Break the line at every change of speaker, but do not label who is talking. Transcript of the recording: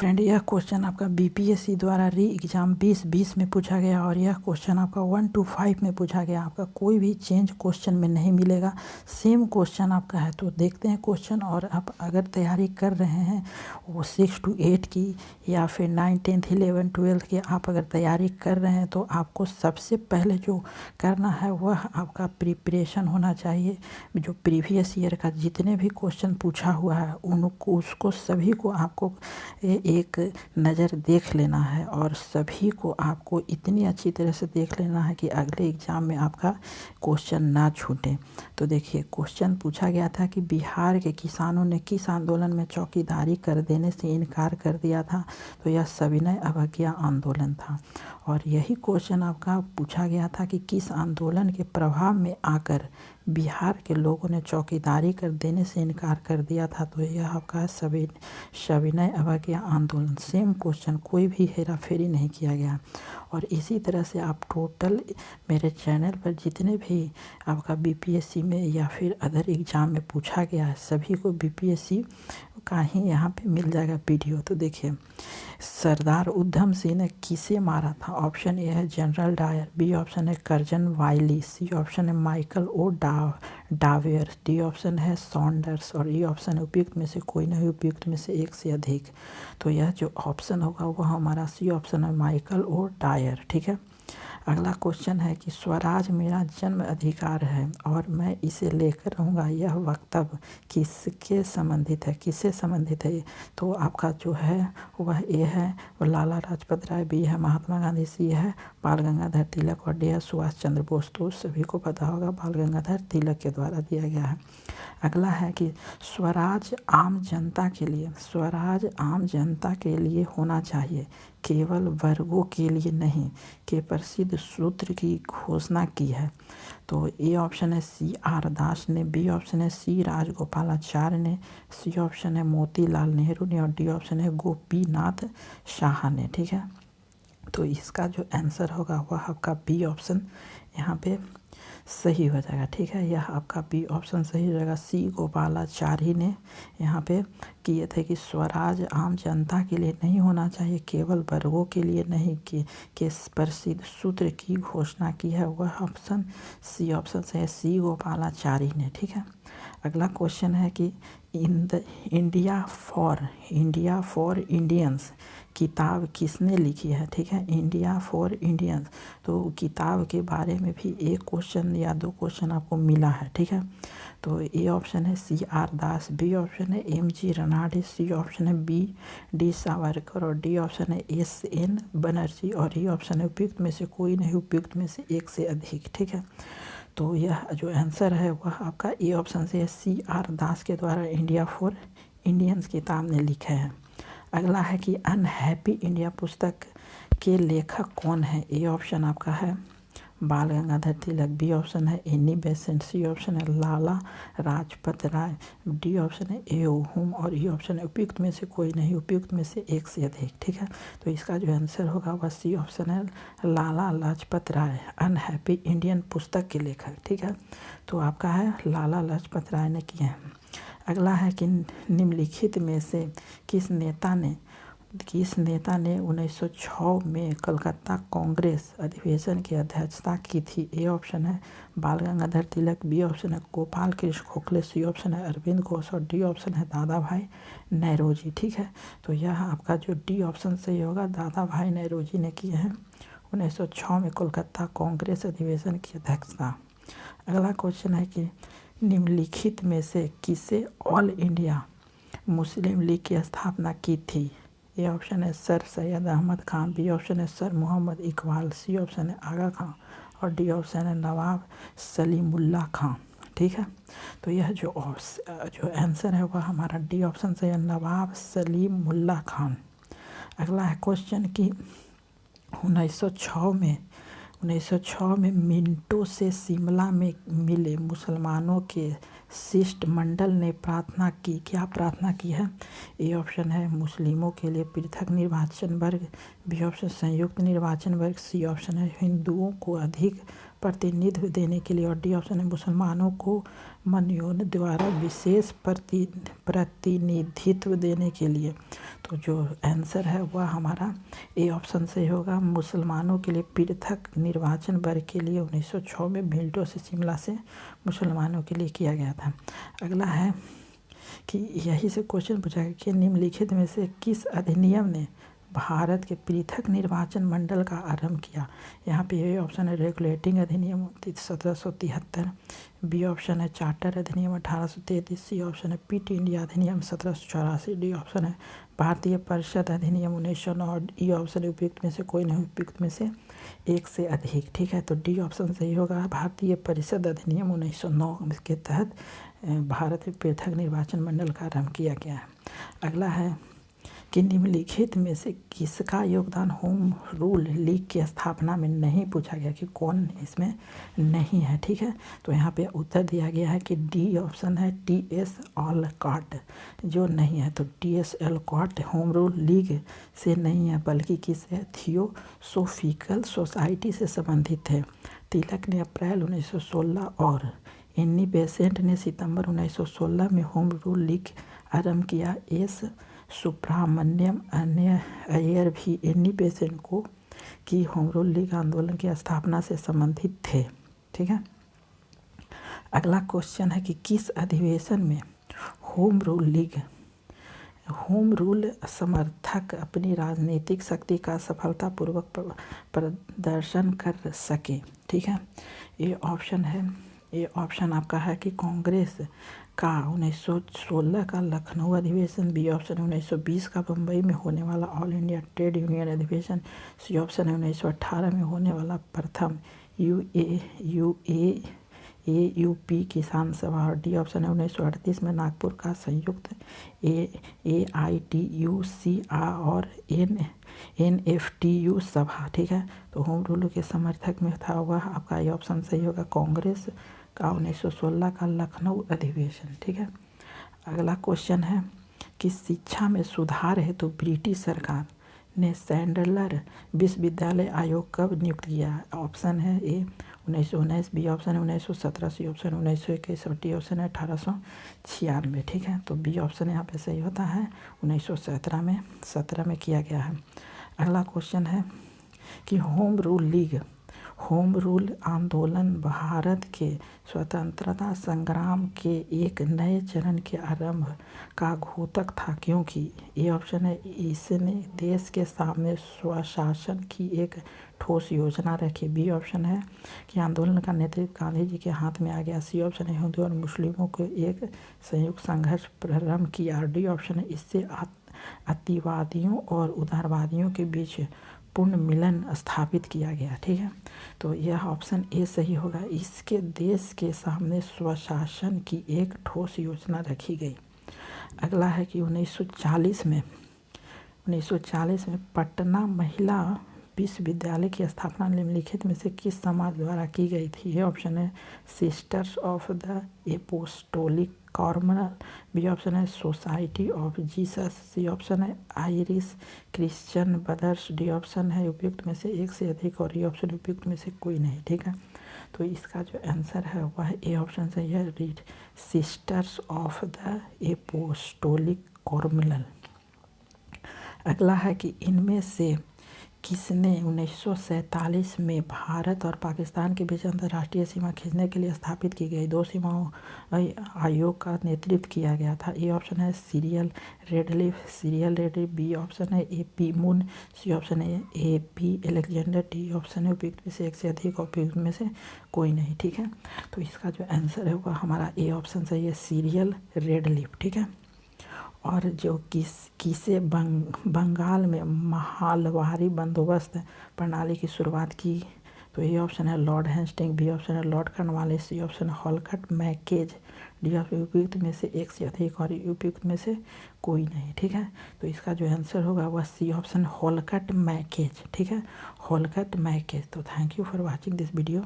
Friend, यह question आपका BPSC द्वारा री एग्ज़ाम 2020 में पूछा गया और यह क्वेश्चन आपका 1 to 5 में पूछा गया। आपका कोई भी चेंज क्वेश्चन में नहीं मिलेगा, सेम क्वेश्चन आपका है। तो देखते हैं क्वेश्चन। और आप अगर तैयारी कर रहे हैं वो 6 to 8 की या फिर 9, 10, 11, 12 की आप अगर तैयारी कर रहे हैं तो आपको सबसे पहले जो करना है वह आपका प्रिपरेशन होना चाहिए। जो प्रीवियस ईयर का जितने भी क्वेश्चन पूछा हुआ है उनको उसको सभी को आपको एक नज़र देख लेना है और सभी को आपको इतनी अच्छी तरह से देख लेना है कि अगले एग्ज़ाम में आपका क्वेश्चन ना छूटे। तो देखिए, क्वेश्चन पूछा गया था कि बिहार के किसानों ने किस आंदोलन में चौकीदारी कर देने से इनकार कर दिया था। तो यह सविनय अवज्ञा आंदोलन था। और यही क्वेश्चन आपका पूछा गया था कि किस आंदोलन के प्रभाव में आकर बिहार के लोगों ने चौकीदारी कर देने से इनकार कर दिया था। तो यह आपका सविनय अवज्ञा आंदोलन। सेम क्वेश्चन, कोई भी हेरा फेरी नहीं किया गया। और इसी तरह से आप टोटल मेरे चैनल पर जितने भी आपका बीपीएससी में या फिर अदर एग्ज़ाम में पूछा गया है सभी को बीपीएससी का ही यहाँ पे मिल जाएगा वीडियो। तो देखिए, सरदार उधम सिंह ने किसे मारा था। ऑप्शन ए है जनरल डायर, बी ऑप्शन है कर्जन वाइली, सी ऑप्शन है माइकल ओ डावेयर, डी ऑप्शन है सॉन्डर्स और ई ऑप्शन है उपयुक्त में से कोई नहीं, उपयुक्त में से एक से अधिक। तो यह जो ऑप्शन होगा वह हमारा सी ऑप्शन है माइकल ओ डायर। ठीक है। अगला क्वेश्चन है कि स्वराज मेरा जन्म अधिकार है और मैं इसे लेकर रहूँगा। यह वक्तव्य किसके संबंधित है, किससे संबंधित है। तो आपका जो है वह ए है वह लाला लाजपत राय, बी है महात्मा गांधी, सी है बाल गंगाधर तिलक और डी है सुभाष चंद्र बोस। तो सभी को पता होगा बाल गंगाधर तिलक के द्वारा दिया गया है। अगला है कि स्वराज आम जनता के लिए, स्वराज आम जनता के लिए होना चाहिए, केवल वर्गों के लिए नहीं के प्रसिद्ध सूत्र की घोषणा की है। तो ए ऑप्शन है सी आर दास ने, बी ऑप्शन है सी राजगोपालाचार्य ने, सी ऑप्शन है मोतीलाल नेहरू ने और डी ऑप्शन है गोपीनाथ शाह ने। ठीक है। तो इसका जो आंसर होगा वह आपका बी ऑप्शन यहाँ पे सही हो जाएगा। ठीक है। यह आपका बी ऑप्शन सही हो जाएगा। सी गोपालाचारी ने यहाँ पे किए थे कि स्वराज आम जनता के लिए नहीं होना चाहिए, केवल वर्गों के लिए नहीं के प्रसिद्ध सूत्र की घोषणा की है। वह ऑप्शन सी ऑप्शन से है, सी गोपालाचारी ने। ठीक है। अगला क्वेश्चन है कि इंडिया फॉर इंडियंस किताब किसने लिखी है। ठीक है। इंडिया फॉर इंडियंस, तो किताब के बारे में भी एक क्वेश्चन या दो क्वेश्चन आपको मिला है। ठीक है। तो ए ऑप्शन है C R Das, B option है M G Ranade, C option है बी डी सावरकर और डी ऑप्शन है एस एन बनर्जी और ई ऑप्शन है उपयुक्त में से कोई नहीं, उपयुक्त में से एक से अधिक। ठीक है। तो यह जो आंसर है वह आपका ए ऑप्शन से है, सी आर दास के द्वारा इंडिया फॉर इंडियंस किताब ने लिखा है। अगला है कि अनहैप्पी इंडिया पुस्तक के लेखक कौन है। ए ऑप्शन आपका है बाल गंगाधर तिलक, बी ऑप्शन है एनी बेसेंट, सी ऑप्शन है लाला लाजपत राय, डी ऑप्शन है ए हुम और ई ऑप्शन है उपयुक्त में से कोई नहीं, उपयुक्त में से एक से अधिक। ठीक है। तो इसका जो आंसर होगा वह सी ऑप्शन है लाला लाजपत राय, अनहैप्पी इंडियन पुस्तक के लेखक। ठीक है। तो आपका है लाला लाजपत राय ने किए हैं। अगला है कि निम्नलिखित में से किस नेता ने 1906 में कलकत्ता कांग्रेस अधिवेशन की अध्यक्षता की थी। ए ऑप्शन है बाल गंगाधर तिलक, बी ऑप्शन है गोपाल कृष्ण गोखले, सी ऑप्शन है अरविंद घोष और डी ऑप्शन है दादा भाई नौरोजी। ठीक है। तो यह आपका जो डी ऑप्शन सही होगा, दादा भाई नौरोजी ने किए हैं 1906 में कोलकाता कांग्रेस अधिवेशन की अध्यक्षता। अगला क्वेश्चन है कि निम्नलिखित में से किसे ऑल इंडिया मुस्लिम लीग की स्थापना की थी। ए ऑप्शन है sir Syed Ahmad Khan, B option है sir Mohammad Iqbal, C option है आगा खान और डी ऑप्शन है नवाब सलीमुल्लाह खान। ठीक है। तो यह जो आंसर है वह हमारा डी ऑप्शन से है, नवाब सलीमुल्लाह खान। अगला है क्वेश्चन कि 1906 में मिंटो से शिमला में मिले मुसलमानों के शिष्टमंडल ने प्रार्थना की। क्या प्रार्थना की है। ए ऑप्शन है मुस्लिमों के लिए पृथक निर्वाचन वर्ग, बी ऑप्शन संयुक्त निर्वाचन वर्ग, सी ऑप्शन है हिंदुओं को अधिक प्रतिनिधित्व देने के लिए, और डी ऑप्शन है मुसलमानों को मनोनयन द्वारा विशेष प्रतिनिधित्व देने के लिए। तो जो आंसर है वह हमारा ए ऑप्शन से होगा, मुसलमानों के लिए पृथक निर्वाचन वर्ग के लिए 1906 में मिल्टो से शिमला से मुसलमानों के लिए किया गया था। अगला है कि यही से क्वेश्चन पूछा गया कि निम्नलिखित में से किस अधिनियम ने भारत के पृथक निर्वाचन मंडल का आरंभ किया। यहाँ पे ये ऑप्शन है रेगुलेटिंग अधिनियम 1773, बी ऑप्शन है चार्टर अधिनियम 1833, सी ऑप्शन है पिट इंडिया अधिनियम 1784, डी ऑप्शन है भारतीय परिषद अधिनियम 1909 और ई ऑप्शन है उपयुक्त में से कोई नहीं, उपयुक्त में से एक से अधिक। ठीक है, तो डी ऑप्शन सही होगा, भारतीय परिषद अधिनियम 1909 के तहत भारत में पृथक निर्वाचन मंडल का आरंभ किया गया है। अगला है कि निम्नलिखित में से किसका योगदान होम रूल लीग की स्थापना में नहीं, पूछा गया कि कौन इसमें नहीं है। ठीक है, तो यहाँ पे उत्तर दिया गया है कि डी ऑप्शन है टी.एस. ऑलकॉट जो नहीं है। तो T.S.. Olcott home rule league से नहीं है, बल्कि किससे, थियोसोफिकल सोसाइटी से संबंधित है। तिलक ने अप्रैल 1916 और एनी बेसेंट ने सितंबर 1916 में होम रूल लीग आरंभ किया। एस सुब्रमण्यम अय्यर भी एनी बेसेंट को की होम रूल लीग आंदोलन की स्थापना से संबंधित थे। ठीक है, अगला क्वेश्चन है कि किस अधिवेशन में होम रूल समर्थक अपनी राजनीतिक शक्ति का सफलतापूर्वक प्रदर्शन कर सके। ठीक है, ये ऑप्शन आपका है कि कांग्रेस का 1916 का लखनऊ अधिवेशन, बी ऑप्शन 1920 का बम्बई में होने वाला ऑल इंडिया ट्रेड यूनियन अधिवेशन, सी ऑप्शन है 1918 में होने वाला प्रथम यूपी किसान सभा, और डी ऑप्शन है 1938 में नागपुर का संयुक्त AITU और NFTU सभा। ठीक है, तो होम रूल के समर्थक में था वह आपका ये ऑप्शन सही होगा, कांग्रेस का 1916 का लखनऊ अधिवेशन। ठीक है, अगला क्वेश्चन है कि शिक्षा में सुधार हेतु तो ब्रिटिश सरकार ने सैंडलर विश्वविद्यालय आयोग कब नियुक्त किया। ऑप्शन है ए 1919, बी ऑप्शन है 1917, सी ऑप्शन 1921 और डी ऑप्शन है 1896। ठीक है, तो बी ऑप्शन यहाँ पे सही होता है, 1917 में किया गया है। अगला क्वेश्चन है कि होम रूल आंदोलन भारत के स्वतंत्रता संग्राम के एक नए चरण के आरंभ का घोतक था, क्योंकि ये ऑप्शन है इसने देश के सामने स्वशासन की एक ठोस योजना रखी, बी ऑप्शन है कि आंदोलन का नेतृत्व गांधी जी के हाथ में आ गया, सी ऑप्शन है हिंदू और मुस्लिमों को एक संयुक्त संघर्ष प्रारंभ किया, और डी ऑप्शन है इससे अतिवादियों और उदारवादियों के बीच पूर्ण मिलन स्थापित किया गया। ठीक है, तो यह ऑप्शन ए सही होगा, इसके देश के सामने स्वशासन की एक ठोस योजना रखी गई। अगला है कि 1940 में पटना महिला विश्वविद्यालय की स्थापना निम्नलिखित में से किस समाज द्वारा की गई थी। ये ऑप्शन है Sisters of the Apostolic Carmel, B option है Society of Jesus, C option है Irish Christian Brothers, D option है उपयुक्त में से एक से अधिक और ये ऑप्शन उपयुक्त में से कोई नहीं। ठीक है, तो इसका जो आंसर है वह ए ऑप्शन सही है, read Sisters of the Apostolic Carmel. अगला है कि इनमें से किसने 1947 में भारत और पाकिस्तान के बीच अंतर्राष्ट्रीय सीमा खींचने के लिए स्थापित की गई दो सीमाओं आयोग का नेतृत्व किया गया था। ए ऑप्शन है सीरियल रेडलिफ, बी ऑप्शन है AP मून, सी ऑप्शन है AP अलेक्जेंडर, डी ऑप्शन है उपयुक्त में से एक से अधिक और उपयुक्त में से कोई नहीं। ठीक है, तो इसका जो आंसर है वह हमारा ए ऑप्शन सही है, सीरियल रेडलिफ। ठीक है, और जो किसे बंगाल में महालवारी बंदोबस्त प्रणाली की शुरुआत की, तो ये ऑप्शन है लॉर्ड हेस्टिंग, बी ऑप्शन है लॉर्ड कॉर्नवालिस, सी ऑप्शन है हॉलकट मैकेज, डी ऑप्शन उपयुक्त में से एक से अधिक और उपयुक्त में से कोई नहीं। ठीक है, तो इसका जो आंसर होगा वह सी ऑप्शन हॉलकट मैकेज। ठीक है, हॉलकट मैकेज। तो thank you for watching this video.